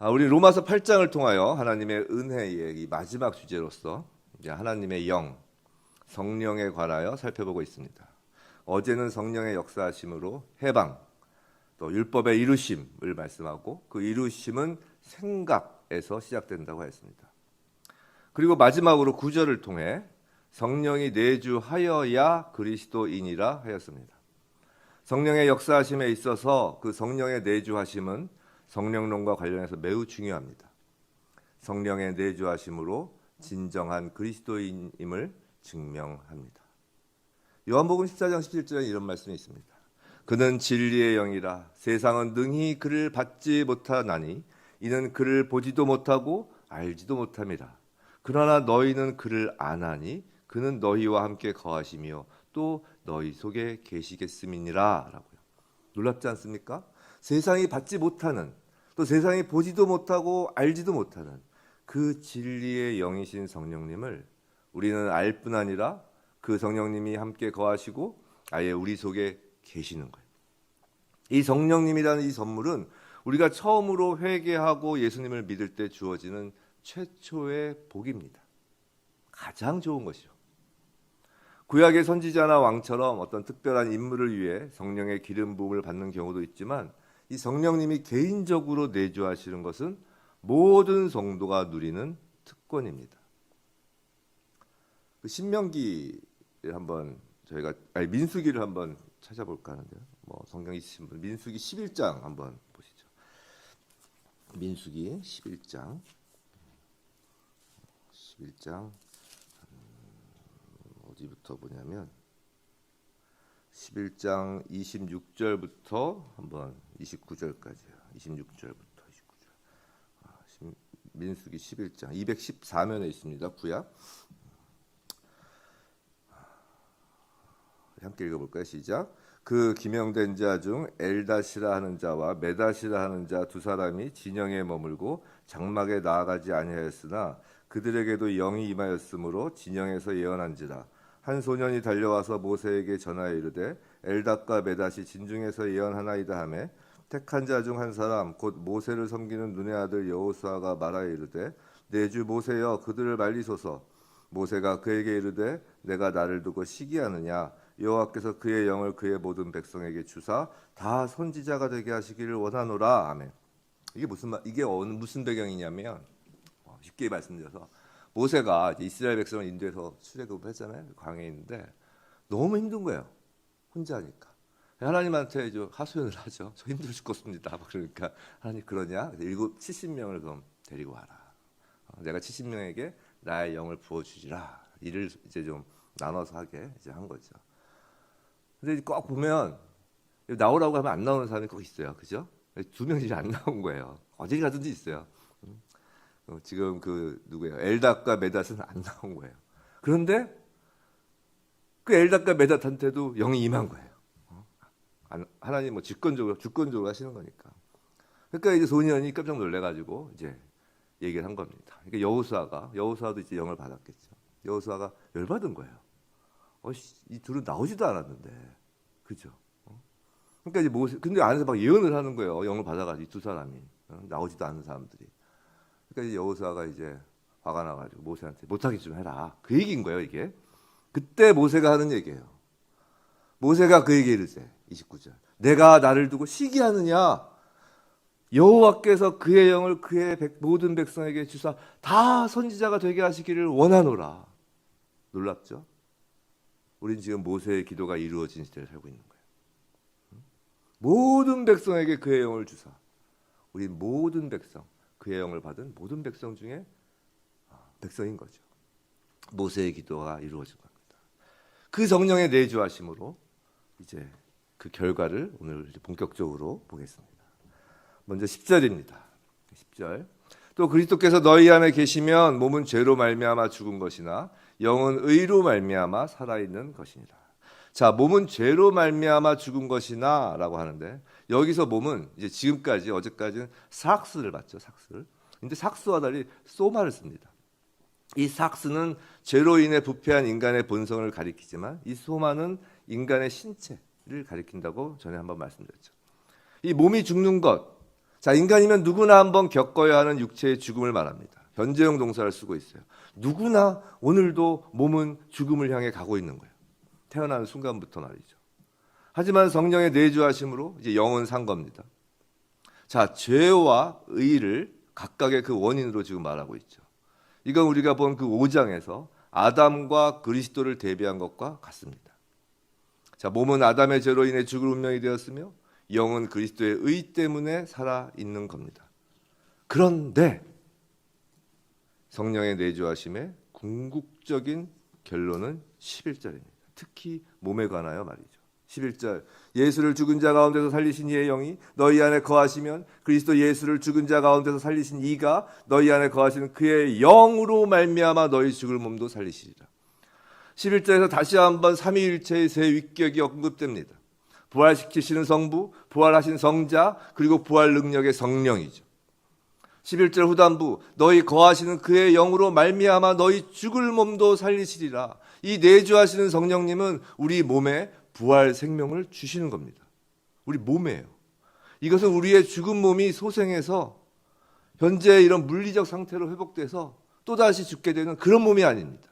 우리 로마서 8장을 통하여 하나님의 은혜의 이 마지막 주제로서 이제 하나님의 영, 성령에 관하여 살펴보고 있습니다. 어제는 성령의 역사하심으로 해방, 또 율법의 이루심을 말씀하고 그 이루심은 생각에서 시작된다고 했습니다. 그리고 마지막으로 9절을 통해 성령이 내주하여야 그리스도인이라 하였습니다. 성령의 역사하심에 있어서 그 성령의 내주하심은 성령론과 관련해서 매우 중요합니다. 성령의 내주하심으로 진정한 그리스도인임을 증명합니다. 요한복음 14장 17절에 이런 말씀이 있습니다. 그는 진리의 영이라 세상은 능히 그를 받지 못하나니 이는 그를 보지도 못하고 알지도 못함이라. 그러나 너희는 그를 아나니 그는 너희와 함께 거하시며 또 너희 속에 계시겠음이니라 라고요. 놀랍지 않습니까? 세상이 받지 못하는, 또 세상이 보지도 못하고 알지도 못하는 그 진리의 영이신 성령님을 우리는 알 뿐 아니라 그 성령님이 함께 거하시고 아예 우리 속에 계시는 거예요. 이 성령님이라는 이 선물은 우리가 처음으로 회개하고 예수님을 믿을 때 주어지는 최초의 복입니다. 가장 좋은 것이죠. 구약의 선지자나 왕처럼 어떤 특별한 임무를 위해 성령의 기름 부음을 받는 경우도 있지만 이 성령님이 개인적으로 내주하시는 것은 모든 성도가 누리는 특권입니다. 신명기를 한번 민수기를 한번 찾아볼까 하는데요. 성경 있으신 분 민수기 11장 한번 보시죠. 민수기 11장 어디부터 보냐면 11장 26절부터 한번 29절까지요. 26절부터 29절. 민수기 11장 214면에 있습니다. 구약. 함께 읽어볼까요? 시작. 그 기명된 자 중 엘다시라 하는 자와 메다시라 하는 자 두 사람이 진영에 머물고 장막에 나아가지 아니하였으나 그들에게도 영이 임하였으므로 진영에서 예언한지라. 한 소년이 달려와서 모세에게 전하여 이르되 엘닷과 메닷이 진중에서 예언하나이다 하매 택한 자 중 한 사람 곧 모세를 섬기는 눈의 아들 여호수아가 말하여 이르되 내 주 모세여 그들을 말리소서. 모세가 그에게 이르되 내가 나를 두고 시기하느냐. 여호와께서 그의 영을 그의 모든 백성에게 주사 다 선지자가 되게 하시기를 원하노라. 아멘. 이게 무슨 배경이냐면 쉽게 말씀드려서 모세가 이스라엘 백성을 인도해서 출애굽을 했잖아요. 광야에 있는데 너무 힘든 거예요. 혼자 하니까. 하나님한테 하소연을 하죠. 저 힘들어 죽겠습니다. 그러니까 하나님 그러냐? 70명을 그럼 데리고 와라. 내가 70명에게 나의 영을 부어주지라. 일을 이제 좀 나눠서 하게 이제 한 거죠. 근데 꼭 보면 나오라고 하면 안 나오는 사람이 꼭 있어요. 그죠? 2명이 안 나온 거예요. 어딜 가든지 있어요. 지금 누구예요? 엘닷과 메닷은 안 나온 거예요. 그런데 그 엘닷과 메닷한테도 영이 임한 거예요. 하나님 주권적으로 하시는 거니까. 그러니까 이제 소년이 깜짝 놀래가지고 이제 얘기를 한 겁니다. 그러니까 여호수아도 이제 영을 받았겠죠. 여호수아가 열받은 거예요. 이 둘은 나오지도 않았는데, 그죠? 그러니까 이제 근데 안에서 막 예언을 하는 거예요. 영을 받아가지고 두 사람이 나오지도 않은 사람들이. 그러니까 이제 여호수아가 이제 화가 나가지고 모세한테 못하게 좀 해라. 그 얘기인 거예요, 이게. 그때 모세가 하는 얘기예요. 모세가 그에게 이르되 29절. 내가 나를 두고 시기하느냐? 여호와께서 그의 영을 그의 모든 백성에게 주사 다 선지자가 되게 하시기를 원하노라. 놀랍죠? 우린 지금 모세의 기도가 이루어진 시대를 살고 있는 거예요. 모든 백성에게 그의 영을 주사. 우리 모든 백성, 그의 영을 받은 모든 백성 중에 백성인 거죠. 모세의 기도가 이루어진 겁니다. 그 성령의 내주하심으로 이제 그 결과를 오늘 본격적으로 보겠습니다. 먼저 10절입니다. 10절. 또 그리스도께서 너희 안에 계시면 몸은 죄로 말미암아 죽은 것이나 영은 의로 말미암아 살아있는 것이니라. 자, 몸은 죄로 말미암아 죽은 것이나라고 하는데 여기서 몸은 이제 어제까지는 삭스를 봤죠. 삭스. 근데 삭스와 달리 소마를 씁니다. 이 삭스는 죄로 인해 부패한 인간의 본성을 가리키지만 이 소마는 인간의 신체를 가리킨다고 전에 한번 말씀드렸죠. 이 몸이 죽는 것, 자, 인간이면 누구나 한번 겪어야 하는 육체의 죽음을 말합니다. 현재형 동사를 쓰고 있어요. 누구나 오늘도 몸은 죽음을 향해 가고 있는 거예요. 태어나는 순간부터 말이죠. 하지만 성령의 내주하심으로 이제 영은 산 겁니다. 자, 죄와 의를 각각의 그 원인으로 지금 말하고 있죠. 이건 우리가 본 그 5장에서 아담과 그리스도를 대비한 것과 같습니다. 자, 몸은 아담의 죄로 인해 죽을 운명이 되었으며 영은 그리스도의 의 때문에 살아있는 겁니다. 그런데 성령의 내주하심의 궁극적인 결론은 11절입니다. 특히 몸에 관하여 말이죠. 11절, 예수를 죽은 자 가운데서 살리신 이의 영이 너희 안에 거하시면 그리스도 예수를 죽은 자 가운데서 살리신 이가 너희 안에 거하시는 그의 영으로 말미암아 너희 죽을 몸도 살리시리라. 11절에서 다시 한번 삼위일체의 세 위격이 언급됩니다. 부활시키시는 성부, 부활하신 성자, 그리고 부활 능력의 성령이죠. 11절 후반부, 너희 거하시는 그의 영으로 말미암아 너희 죽을 몸도 살리시리라. 이 내주하시는 성령님은 우리 몸에 부활 생명을 주시는 겁니다. 우리 몸에요. 이것은 우리의 죽은 몸이 소생해서 현재 이런 물리적 상태로 회복돼서 또다시 죽게 되는 그런 몸이 아닙니다.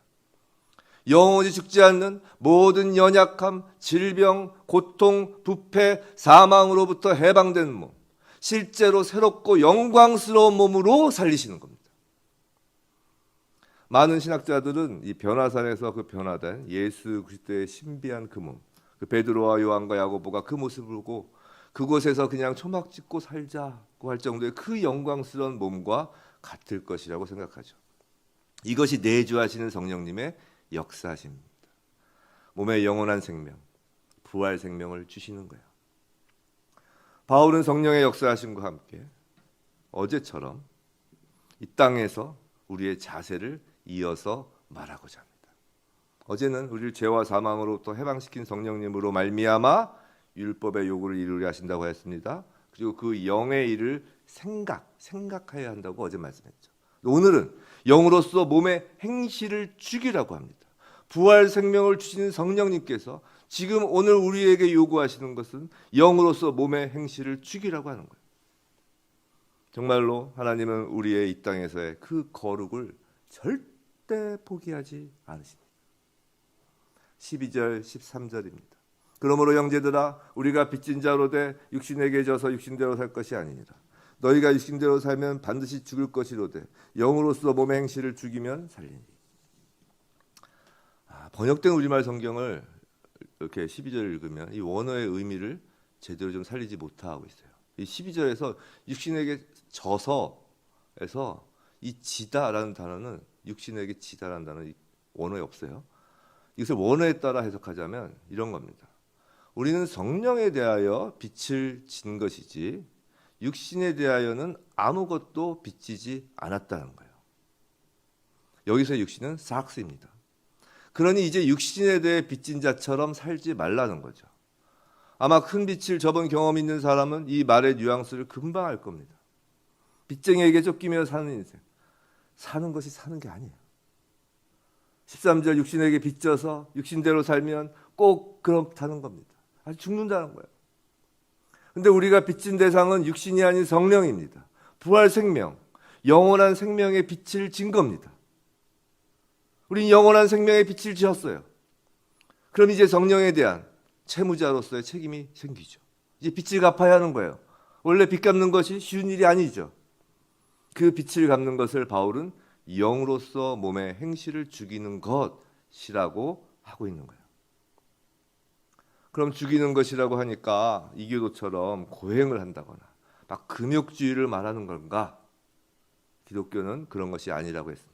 영원히 죽지 않는 모든 연약함, 질병, 고통, 부패, 사망으로부터 해방된 몸, 실제로 새롭고 영광스러운 몸으로 살리시는 겁니다. 많은 신학자들은 이 변화산에서 그 변화된 예수 그리스도의 신비한 그 몸, 그 베드로와 요한과 야고보가 그 모습을 보고 그곳에서 그냥 초막 찍고 살자고 할 정도의 그 영광스러운 몸과 같을 것이라고 생각하죠. 이것이 내주하시는 성령님의 역사십니다. 몸에 영원한 생명, 부활 생명을 주시는 거예요. 바울은 성령의 역사하심과 함께 어제처럼 이 땅에서 우리의 자세를 이어서 말하고자 합니다. 어제는 우리를 죄와 사망으로부터 해방시킨 성령님으로 말미암아 율법의 요구를 이루려 하신다고 했습니다. 그리고 그 영의 일을 생각해야 한다고 어제 말씀했죠. 오늘은 영으로서 몸의 행실을 죽이라고 합니다. 부활 생명을 주시는 성령님께서 지금 오늘 우리에게 요구하시는 것은 영으로서 몸의 행실을 죽이라고 하는 거예요. 정말로 하나님은 우리의 이 땅에서의 그 거룩을 절대 포기하지 않으십니다. 12절 13절입니다. 그러므로 형제들아 우리가 빚진 자로 돼 육신에게 져서 육신대로 살 것이 아니니라. 너희가 육신대로 살면 반드시 죽을 것이로되 영으로서 몸의 행실을 죽이면 살리니. 번역된 우리말 성경을 이렇게 12절을 읽으면 이 원어의 의미를 제대로 좀 살리지 못하고 있어요. 이 12절에서 육신에게 져서에서 이 지다라는 단어는 육신에게 지다라는 단어는 원어에 없어요. 이것을 원어에 따라 해석하자면 이런 겁니다. 우리는 성령에 대하여 빚을 진 것이지 육신에 대하여는 아무것도 빚지지 않았다는 거예요. 여기서 육신은 삭스입니다. 그러니 이제 육신에 대해 빚진 자처럼 살지 말라는 거죠. 아마 큰 빚을 져본 경험 있는 사람은 이 말의 뉘앙스를 금방 알 겁니다. 빚쟁이에게 쫓기며 사는 인생. 사는 것이 사는 게 아니에요. 13절 육신에게 빚져서 육신대로 살면 꼭 그렇다는 겁니다. 아주 죽는다는 거예요. 근데 우리가 빚진 대상은 육신이 아닌 성령입니다. 부활 생명, 영원한 생명의 빚을 진 겁니다. 우린 영원한 생명의 빚을 지었어요. 그럼 이제 성령에 대한 채무자로서의 책임이 생기죠. 이제 빚을 갚아야 하는 거예요. 원래 빚 갚는 것이 쉬운 일이 아니죠. 그 빚을 갚는 것을 바울은 영으로서 몸의 행실을 죽이는 것이라고 하고 있는 거예요. 그럼 죽이는 것이라고 하니까 이교도처럼 고행을 한다거나 막 금욕주의를 말하는 건가? 기독교는 그런 것이 아니라고 했습니다.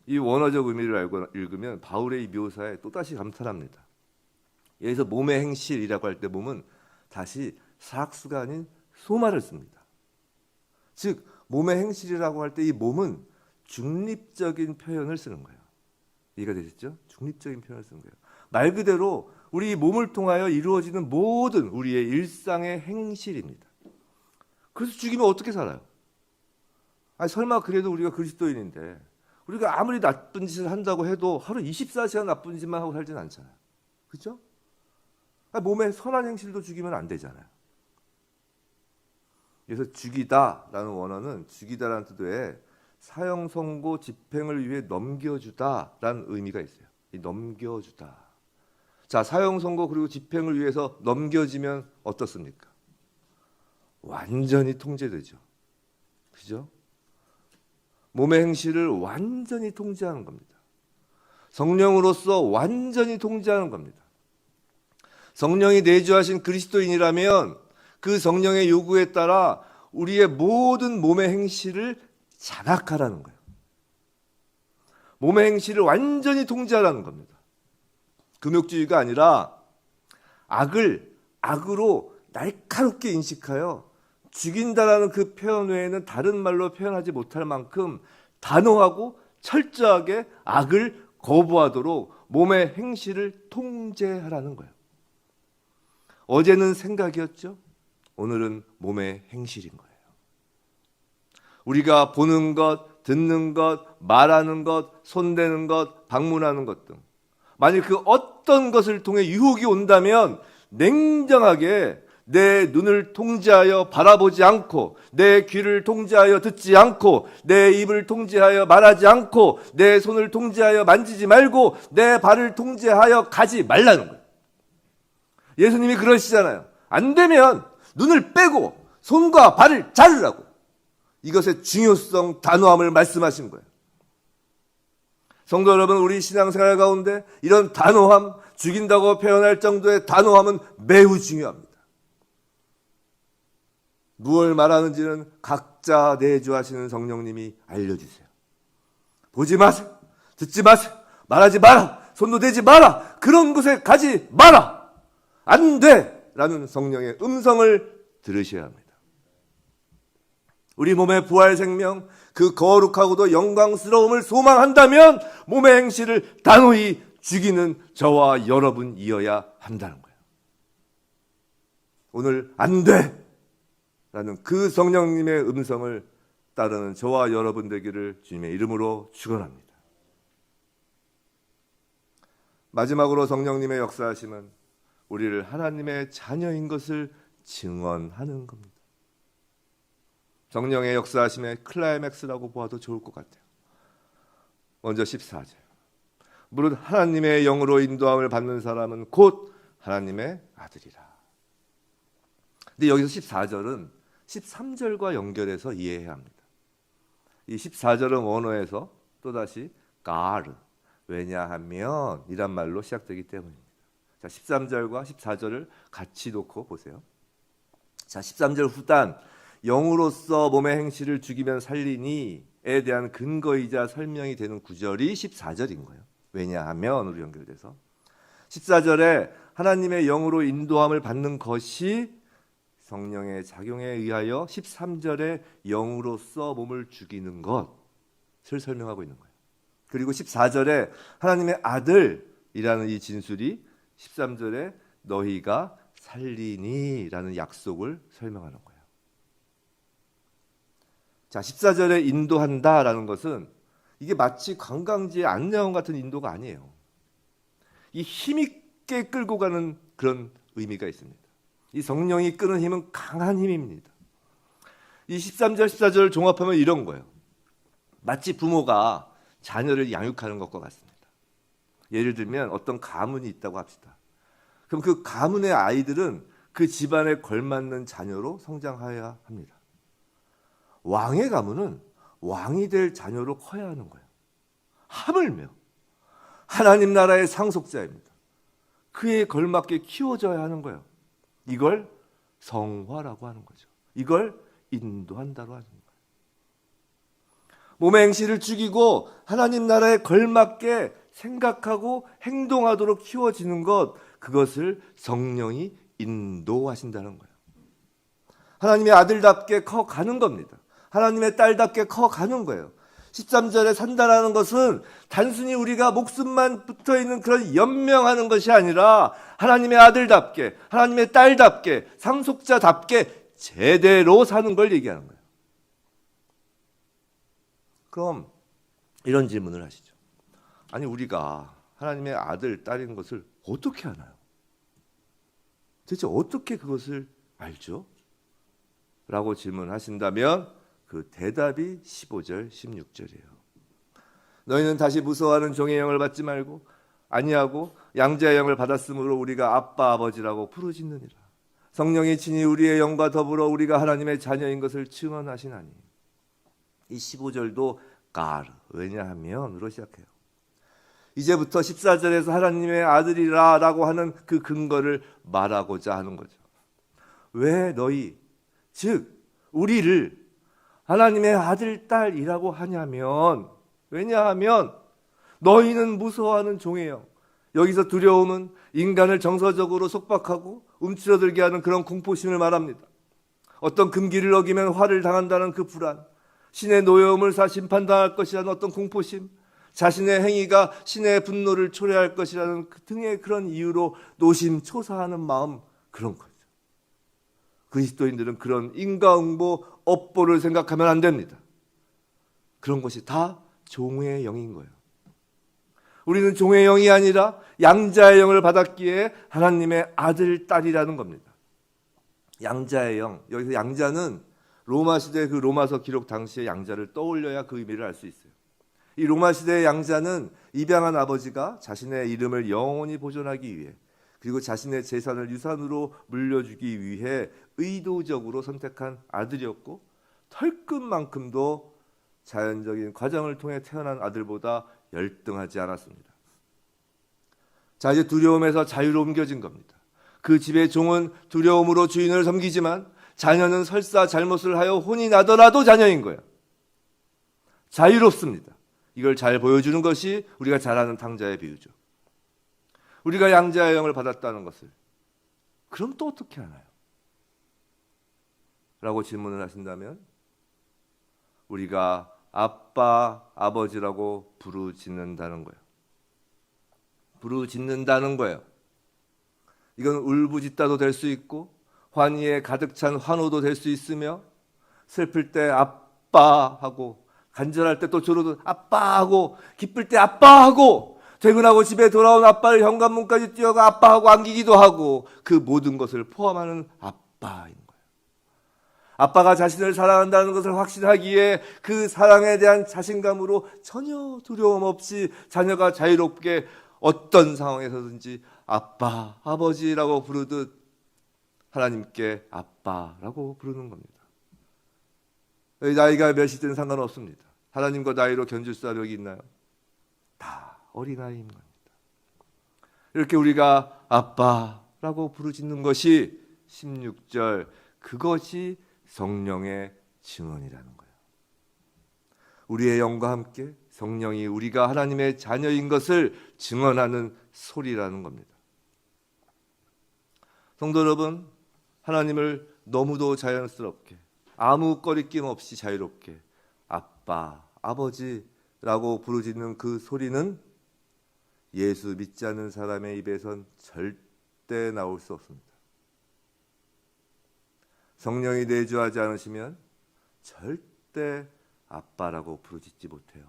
이 원어적 의미를 알고 읽으면 바울의 이 묘사에 또다시 감탄합니다. 여기서 몸의 행실이라고 할 때 보면 다시 삭스가 아닌 소마를 씁니다. 즉 몸의 행실이라고 할 때 이 몸은 중립적인 표현을 쓰는 거예요. 이해가 되셨죠? 중립적인 표현을 쓰는 거예요. 말 그대로 우리 몸을 통하여 이루어지는 모든 우리의 일상의 행실입니다. 그래서 죽이면 어떻게 살아요? 아니, 설마 그래도 우리가 그리스도인인데 우리가 아무리 나쁜 짓을 한다고 해도 하루 24시간 나쁜 짓만 하고 살지는 않잖아요. 그렇죠? 몸의 선한 행실도 죽이면 안 되잖아요. 그래서 죽이다라는 원어는 죽이다라는 뜻 외에 사형 선고 집행을 위해 넘겨주다라는 의미가 있어요. 이 넘겨주다. 자, 사형 선고 그리고 집행을 위해서 넘겨지면 어떻습니까? 완전히 통제되죠. 그죠? 몸의 행실을 완전히 통제하는 겁니다. 성령으로서 완전히 통제하는 겁니다. 성령이 내주하신 그리스도인이라면 그 성령의 요구에 따라 우리의 모든 몸의 행실을 장악하라는 거예요. 몸의 행실을 완전히 통제하라는 겁니다. 금욕주의가 아니라 악을 악으로 날카롭게 인식하여 죽인다라는 그 표현 외에는 다른 말로 표현하지 못할 만큼 단호하고 철저하게 악을 거부하도록 몸의 행실을 통제하라는 거예요. 어제는 생각이었죠. 오늘은 몸의 행실인 거예요. 우리가 보는 것, 듣는 것, 말하는 것, 손대는 것, 방문하는 것 등 만일 그 어떤 것을 통해 유혹이 온다면 냉정하게 내 눈을 통제하여 바라보지 않고, 내 귀를 통제하여 듣지 않고, 내 입을 통제하여 말하지 않고, 내 손을 통제하여 만지지 말고, 내 발을 통제하여 가지 말라는 거예요. 예수님이 그러시잖아요. 안 되면 눈을 빼고 손과 발을 자르라고. 이것의 중요성, 단호함을 말씀하신 거예요. 성도 여러분, 우리 신앙생활 가운데 이런 단호함, 죽인다고 표현할 정도의 단호함은 매우 중요합니다. 무엇을 말하는지는 각자 내주하시는 성령님이 알려주세요. 보지 마세요. 듣지 마세요. 말하지 마라. 손도 대지 마라. 그런 곳에 가지 마라. 안 돼! 라는 성령의 음성을 들으셔야 합니다. 우리 몸의 부활 생명, 그 거룩하고도 영광스러움을 소망한다면 몸의 행실을 단호히 죽이는 저와 여러분이어야 한다는 거예요. 오늘 안 돼! 라는 그 성령님의 음성을 따르는 저와 여러분 되기를 주님의 이름으로 축원합니다. 마지막으로 성령님의 역사하심은 우리를 하나님의 자녀인 것을 증언하는 겁니다. 성령의 역사하심의 클라이맥스라고 보아도 좋을 것 같아요. 먼저 14절. 무릇 하나님의 영으로 인도함을 받는 사람은 곧 하나님의 아들이라. 근데 여기서 14절은 13절과 연결해서 이해해야 합니다. 이 14절은 원어에서 또다시 God, 왜냐하면 이란 말로 시작되기 때문입니다. 자, 13절과 14절을 같이 놓고 보세요. 자, 13절 후단 영으로서 몸의 행실을 죽이면 살리니에 대한 근거이자 설명이 되는 구절이 14절인 거예요. 왜냐하면으로 연결돼서 14절에 하나님의 영으로 인도함을 받는 것이 성령의 작용에 의하여 13절에 영으로서 몸을 죽이는 것을 설명하고 있는 거예요. 그리고 14절에 하나님의 아들이라는 이 진술이 13절에 너희가 살리니라는 약속을 설명하는 거예요. 자, 14절에 인도한다라는 것은 이게 마치 관광지의 안내원 같은 인도가 아니에요. 이 힘있게 끌고 가는 그런 의미가 있습니다. 이 성령이 끄는 힘은 강한 힘입니다. 이 13절, 14절을 종합하면 이런 거예요. 마치 부모가 자녀를 양육하는 것과 같습니다. 예를 들면 어떤 가문이 있다고 합시다. 그럼 그 가문의 아이들은 그 집안에 걸맞는 자녀로 성장해야 합니다. 왕의 가문은 왕이 될 자녀로 커야 하는 거예요. 하물며 하나님 나라의 상속자입니다. 그에 걸맞게 키워져야 하는 거예요. 이걸 성화라고 하는 거죠. 이걸 인도한다고 하는 거예요. 몸의 행실을 죽이고 하나님 나라에 걸맞게 생각하고 행동하도록 키워지는 것, 그것을 성령이 인도하신다는 거예요. 하나님의 아들답게 커가는 겁니다. 하나님의 딸답게 커가는 거예요. 13절에 산다라는 것은 단순히 우리가 목숨만 붙어있는 그런 연명하는 것이 아니라 하나님의 아들답게, 하나님의 딸답게, 상속자답게 제대로 사는 걸 얘기하는 거예요. 그럼 이런 질문을 하시죠. 아니, 우리가 하나님의 아들, 딸인 것을 어떻게 아나요? 대체 어떻게 그것을 알죠? 라고 질문하신다면 그 대답이 15절, 16절이에요. 너희는 다시 무서워하는 종의 영을 받지 말고 아니하고 양자의 영을 받았으므로 우리가 아빠 아버지라고 부르짖느니라. 성령이 친히 우리의 영과 더불어 우리가 하나님의 자녀인 것을 증언하시나니. 이 15절도 가르, 왜냐하면으로 시작해요. 이제부터 14절에서 하나님의 아들이라 라고 하는 그 근거를 말하고자 하는 거죠. 왜 너희, 즉 우리를 하나님의 아들, 딸이라고 하냐면, 왜냐하면 너희는 무서워하는 종의 영. 여기서 두려움은 인간을 정서적으로 속박하고 움츠러들게 하는 그런 공포심을 말합니다. 어떤 금기를 어기면 화를 당한다는 그 불안, 신의 노여움을 사 심판당할 것이라는 어떤 공포심, 자신의 행위가 신의 분노를 초래할 것이라는 등의 그런 이유로 노심초사하는 마음, 그런 거죠. 그리스도인들은 그런 인과응보, 업보를 생각하면 안 됩니다. 그런 것이 다 종의 영인 거예요. 우리는 종의 영이 아니라 양자의 영을 받았기에 하나님의 아들, 딸이라는 겁니다. 양자의 영, 여기서 양자는 로마 시대 그 로마서 기록 당시의 양자를 떠올려야 그 의미를 알 수 있어요. 이 로마 시대의 양자는 입양한 아버지가 자신의 이름을 영원히 보존하기 위해, 그리고 자신의 재산을 유산으로 물려주기 위해 의도적으로 선택한 아들이었고, 털끝만큼도 자연적인 과정을 통해 태어난 아들보다 열등하지 않았습니다. 자, 이제 두려움에서 자유로 옮겨진 겁니다. 그 집의 종은 두려움으로 주인을 섬기지만 자녀는 설사 잘못을 하여 혼이 나더라도 자녀인 거예요. 자유롭습니다. 이걸 잘 보여주는 것이 우리가 잘 아는 탕자의 비유죠. 우리가 양자의 영을 받았다는 것을 그럼 또 어떻게 하나요? 라고 질문을 하신다면 우리가 아빠, 아버지라고 부르짖는다는 거예요. 부르짖는다는 거예요. 이건 울부짖다도 될 수 있고 환희에 가득 찬 환호도 될 수 있으며, 슬플 때 아빠 하고, 간절할 때 또 졸어도 아빠 하고, 기쁠 때 아빠 하고, 퇴근하고 집에 돌아온 아빠를 현관문까지 뛰어가 아빠 하고 안기기도 하고, 그 모든 것을 포함하는 아빠인 거예요. 아빠가 자신을 사랑한다는 것을 확신하기에 그 사랑에 대한 자신감으로 전혀 두려움 없이 자녀가 자유롭게 어떤 상황에서든지 아빠, 아버지라고 부르듯 하나님께 아빠라고 부르는 겁니다. 나이가 몇이든 상관없습니다. 하나님과 나이로 견줄 사력이 있나요? 다 어린아이인 겁니다. 이렇게 우리가 아빠라고 부르짖는 것이 16절, 그것이 성령의 증언이라는 거예요. 우리의 영과 함께 성령이 우리가 하나님의 자녀인 것을 증언하는 소리라는 겁니다. 성도 여러분, 하나님을 너무도 자연스럽게 아무 꺼리낌 없이 자유롭게 아빠, 아버지라고 부르짖는 그 소리는 예수 믿지 않는 사람의 입에선 절대 나올 수 없습니다. 성령이 내주하지 않으시면 절대 아빠라고 부르짖지 못해요.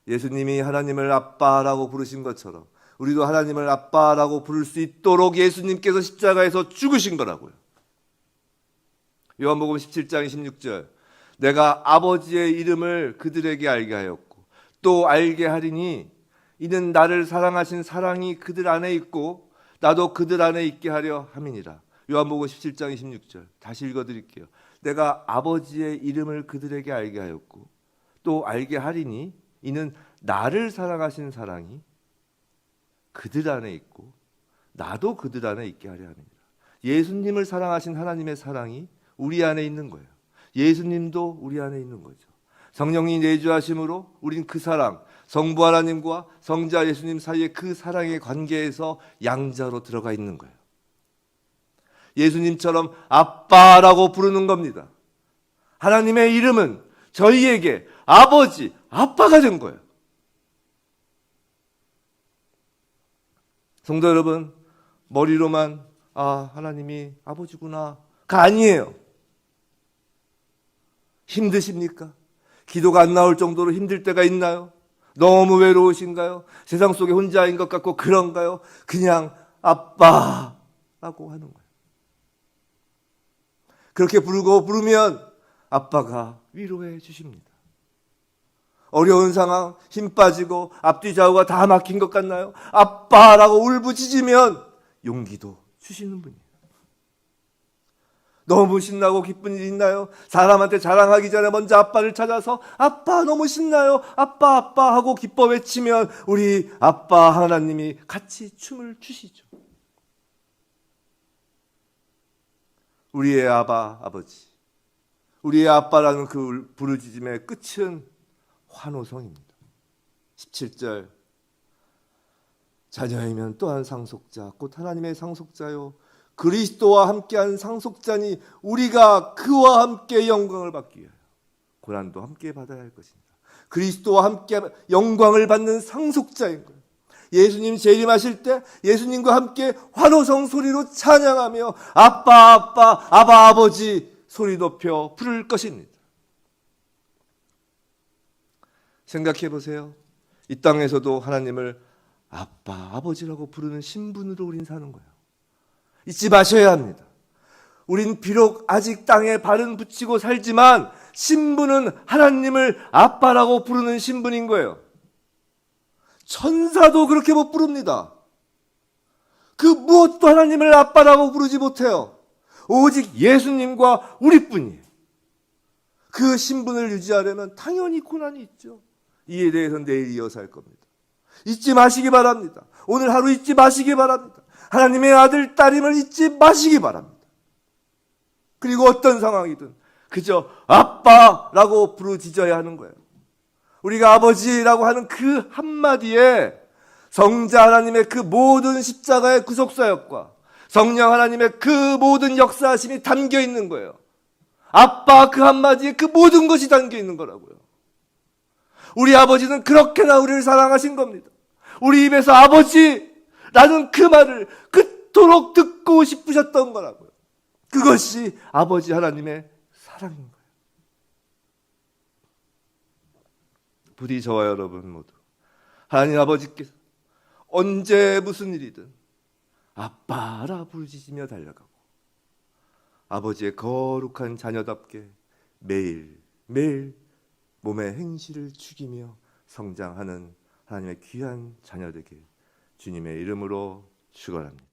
예수님이 하나님을 아빠라고 부르신 것처럼 우리도 하나님을 아빠라고 부를 수 있도록 예수님께서 십자가에서 죽으신 거라고요. 요한복음 17장 16절, 내가 아버지의 이름을 그들에게 알게 하였고 또 알게 하리니 이는 나를 사랑하신 사랑이 그들 안에 있고 나도 그들 안에 있게 하려 함이니라. 요한복음 17장 26절 다시 읽어드릴게요. 내가 아버지의 이름을 그들에게 알게 하였고 또 알게 하리니 이는 나를 사랑하신 사랑이 그들 안에 있고 나도 그들 안에 있게 하려 합니다. 예수님을 사랑하신 하나님의 사랑이 우리 안에 있는 거예요. 예수님도 우리 안에 있는 거죠. 성령이 내주하심으로 우린 그 사랑, 성부 하나님과 성자 예수님 사이의 그 사랑의 관계에서 양자로 들어가 있는 거예요. 예수님처럼 아빠라고 부르는 겁니다. 하나님의 이름은 저희에게 아버지, 아빠가 된 거예요. 성도 여러분, 머리로만 하나님이 아버지구나가 아니에요. 힘드십니까? 기도가 안 나올 정도로 힘들 때가 있나요? 너무 외로우신가요? 세상 속에 혼자인 것 같고 그런가요? 그냥 아빠라고 하는 거예요. 그렇게 부르면 아빠가 위로해 주십니다. 어려운 상황, 힘 빠지고 앞뒤 좌우가 다 막힌 것 같나요? 아빠라고 울부짖으면 용기도 주시는 분이에요. 너무 신나고 기쁜 일 있나요? 사람한테 자랑하기 전에 먼저 아빠를 찾아서 아빠 너무 신나요? 아빠 아빠 하고 기뻐 외치면 우리 아빠 하나님이 같이 춤을 추시죠. 우리의 아버지, 우리의 아빠라는 그 부르짖음의 끝은 환호성입니다. 17절, 자녀이면 또한 상속자 곧 하나님의 상속자요 그리스도와 함께한 상속자니 우리가 그와 함께 영광을 받기 위하여 고난도 함께 받아야 할 것입니다. 그리스도와 함께 영광을 받는 상속자인 거예요. 예수님 재림하실 때 예수님과 함께 환호성 소리로 찬양하며 아빠 아빠 아바 아버지 소리 높여 부를 것입니다. 생각해 보세요. 이 땅에서도 하나님을 아빠 아버지라고 부르는 신분으로 우린 사는 거예요. 잊지 마셔야 합니다. 우린 비록 아직 땅에 발은 붙이고 살지만 신분은 하나님을 아빠라고 부르는 신분인 거예요. 천사도 그렇게 못 부릅니다. 그 무엇도 하나님을 아빠라고 부르지 못해요. 오직 예수님과 우리뿐이에요. 그 신분을 유지하려면 당연히 고난이 있죠. 이에 대해서는 내일 이어서 할 겁니다. 잊지 마시기 바랍니다. 오늘 하루 잊지 마시기 바랍니다. 하나님의 아들, 딸임을 잊지 마시기 바랍니다. 그리고 어떤 상황이든 그저 아빠라고 부르짖어야 하는 거예요. 우리가 아버지라고 하는 그 한마디에 성자 하나님의 그 모든 십자가의 구속사역과 성령 하나님의 그 모든 역사하심이 담겨 있는 거예요. 아빠 그 한마디에 그 모든 것이 담겨 있는 거라고요. 우리 아버지는 그렇게나 우리를 사랑하신 겁니다. 우리 입에서 아버지라는 그 말을 그토록 듣고 싶으셨던 거라고요. 그것이 아버지 하나님의 사랑인 거예요. 부디 저와 여러분 모두 하나님 아버지께서 언제 무슨 일이든 아빠라 부르짖으며 달려가고 아버지의 거룩한 자녀답게 매일 몸의 행실을 죽이며 성장하는 하나님의 귀한 자녀 되길 주님의 이름으로 축원합니다.